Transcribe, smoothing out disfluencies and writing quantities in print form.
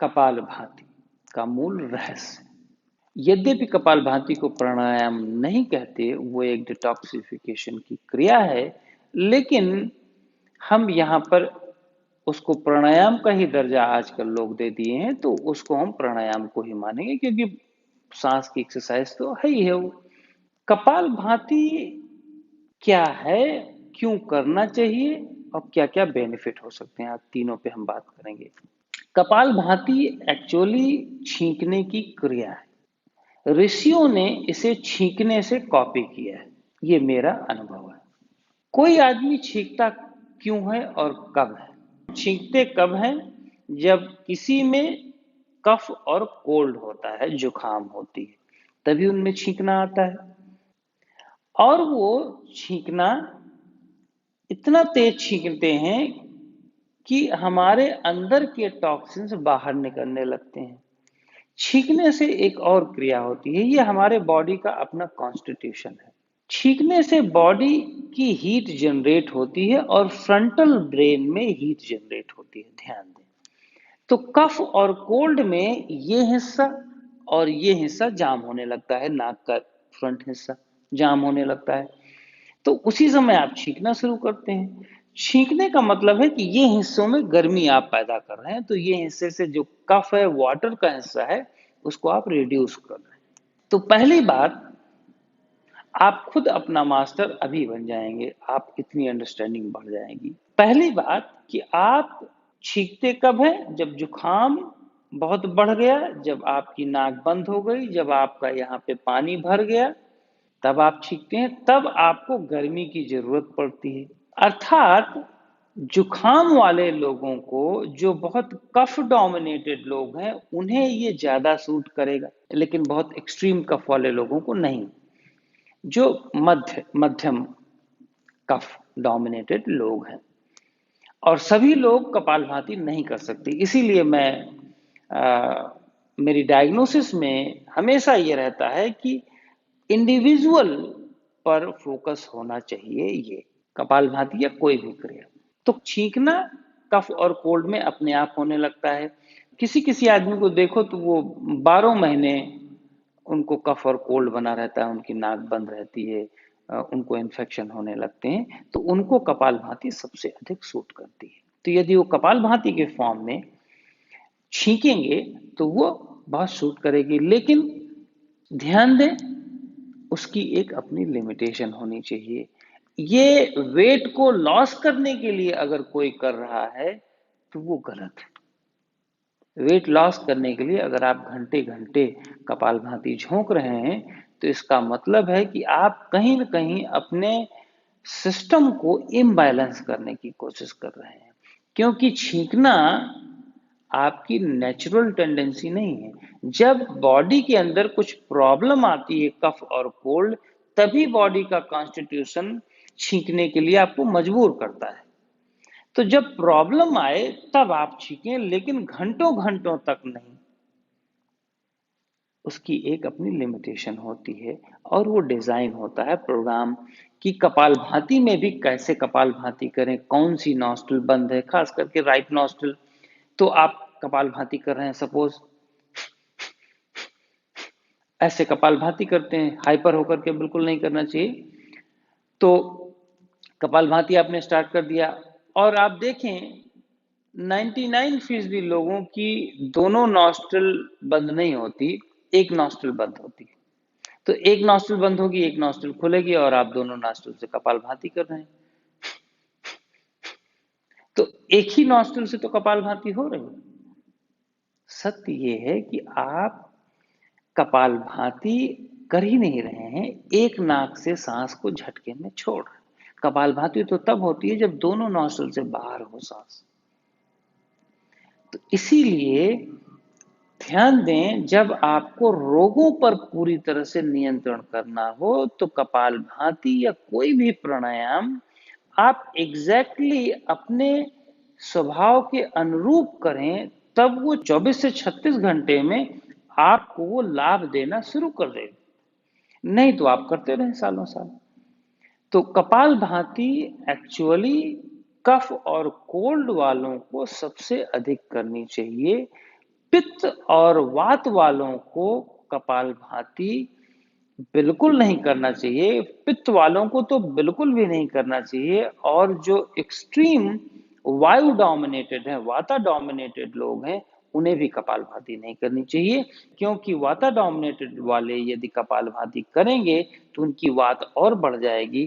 कपालभाति का मूल रहस्य। यद्यपि कपालभाति को प्राणायाम नहीं कहते, वो एक डिटॉक्सिफिकेशन की क्रिया है, लेकिन हम यहाँ पर उसको प्राणायाम का ही दर्जा आजकल लोग दे दिए हैं, तो उसको हम प्राणायाम को ही मानेंगे, क्योंकि सांस की एक्सरसाइज तो है ही है वो। कपालभाति क्या है, क्यों करना चाहिए और क्या क्या बेनिफिट हो सकते हैं, आज तीनों पे हम बात करेंगे। कपालभाति एक्चुअली छींकने की क्रिया है। ऋषियों ने इसे छींकने से कॉपी किया है, ये मेरा अनुभव है। कोई आदमी छींकता क्यों है और कब है? छींकते कब हैं? जब किसी में कफ और कोल्ड होता है, जुकाम होती है, तभी उनमें छींकना आता है। और वो छींकना इतना तेज छींकते हैं कि हमारे अंदर के टॉक्सिन्स बाहर निकलने लगते हैं। छींकने से एक और क्रिया होती है, ये हमारे बॉडी का अपना कॉन्स्टिट्यूशन है। छींकने से बॉडी की हीट जनरेट होती है और फ्रंटल ब्रेन में हीट जनरेट होती है, ध्यान दें। तो कफ और कोल्ड में ये हिस्सा और ये हिस्सा जाम होने लगता है, नाक का फ्रंट हिस्सा जाम होने लगता है। तो उसी समय आप छींकना शुरू करते हैं। छींकने का मतलब है कि ये हिस्सों में गर्मी आप पैदा कर रहे हैं, तो ये हिस्से से जो कफ है, वाटर का हिस्सा है, उसको आप रिड्यूस कर रहे हैं। तो पहली बात, आप खुद अपना मास्टर अभी बन जाएंगे, आप इतनी अंडरस्टैंडिंग बढ़ जाएगी। पहली बात कि आप छींकते कब है? जब जुकाम बहुत बढ़ गया, जब आपकी नाक बंद हो गई, जब आपका यहाँ पे पानी भर गया, तब आप छींकते हैं। तब आपको गर्मी की जरूरत पड़ती है। अर्थात जुकाम वाले लोगों को, जो बहुत कफ डोमिनेटेड लोग हैं, उन्हें ये ज्यादा सूट करेगा, लेकिन बहुत एक्सट्रीम कफ वाले लोगों को नहीं। जो मध्यम कफ डोमिनेटेड लोग हैं, और सभी लोग कपालभाति नहीं कर सकते। इसीलिए मेरी डायग्नोसिस में हमेशा ये रहता है कि इंडिविजुअल पर फोकस होना चाहिए, ये कपालभाति या कोई भी क्रिया। तो छींकना कफ और कोल्ड में अपने आप होने लगता है। किसी किसी आदमी को देखो तो वो 12 महीने उनको कफ और कोल्ड बना रहता है, उनकी नाक बंद रहती है, उनको इन्फेक्शन होने लगते हैं, तो उनको कपालभाति सबसे अधिक सूट करती है। तो यदि वो कपालभाति के फॉर्म में छींकेंगे तो वो बहुत सूट करेगी, लेकिन ध्यान दें, उसकी एक अपनी लिमिटेशन होनी चाहिए। ये वेट को लॉस करने के लिए अगर कोई कर रहा है तो वो गलत है। वेट लॉस करने के लिए अगर आप घंटे घंटे कपालभाति झोंक रहे हैं, तो इसका मतलब है कि आप कहीं न कहीं अपने सिस्टम को इम्बैलेंस करने की कोशिश कर रहे हैं, क्योंकि छींकना आपकी नेचुरल टेंडेंसी नहीं है। जब बॉडी के अंदर कुछ प्रॉब्लम आती है, कफ और कोल्ड, तभी बॉडी का कॉन्स्टिट्यूशन छींकने के लिए आपको मजबूर करता है। तो जब प्रॉब्लम आए तब आप छींकें, लेकिन घंटों घंटों तक नहीं। उसकी एक अपनी लिमिटेशन होती है, और वो डिजाइन होता है प्रोग्राम कि कपालभाति में भी कैसे कपालभाति करें, कौन सी नॉस्ट्रिल बंद है, खास करके राइट नॉस्ट्रिल। तो आप कपालभाति कर रहे हैं, सपोज ऐसे कपालभाति करते हैं, हाइपर होकर के बिल्कुल नहीं करना चाहिए। तो कपालभाति आपने स्टार्ट कर दिया, और आप देखें 99% लोगों की दोनों नॉस्ट्रिल बंद नहीं होती, एक नॉस्ट्रिल बंद होती। तो एक नॉस्ट्रिल बंद होगी, एक नॉस्ट्रिल खुलेगी, और आप दोनों नॉस्ट्रिल से कपालभाति कर रहे हैं। तो एक ही नॉस्ट्रिल से तो कपालभाति हो रही है। सत्य ये है कि आप कपालभाति कर ही नहीं रहे हैं, एक नाक से सांस को झटके में छोड़ रहे हैं। कपालभाति तो तब होती है जब दोनों नॉस्ट्रिल से बाहर हो सांस। तो इसीलिए ध्यान दें, जब आपको रोगों पर पूरी तरह से नियंत्रण करना हो, तो कपालभाति या कोई भी प्राणायाम आप एग्जैक्टली अपने स्वभाव के अनुरूप करें, तब वो 24 से 36 घंटे में आपको वो लाभ देना शुरू कर देगा। नहीं तो आप करते रहें सालों साल। तो कपालभाति एक्चुअली कफ और कोल्ड वालों को सबसे अधिक करनी चाहिए। पित्त और वात वालों को कपालभाति बिल्कुल नहीं करना चाहिए, पित्त वालों को तो बिल्कुल भी नहीं करना चाहिए और जो एक्सट्रीम वायु डोमिनेटेड है, वाता डोमिनेटेड लोग हैं, उन्हें भी कपालभाति नहीं करनी चाहिए क्योंकि वाता डोमिनेटेड वाले यदि कपालभाति करेंगे, तो उनकी वात और बढ़ जाएगी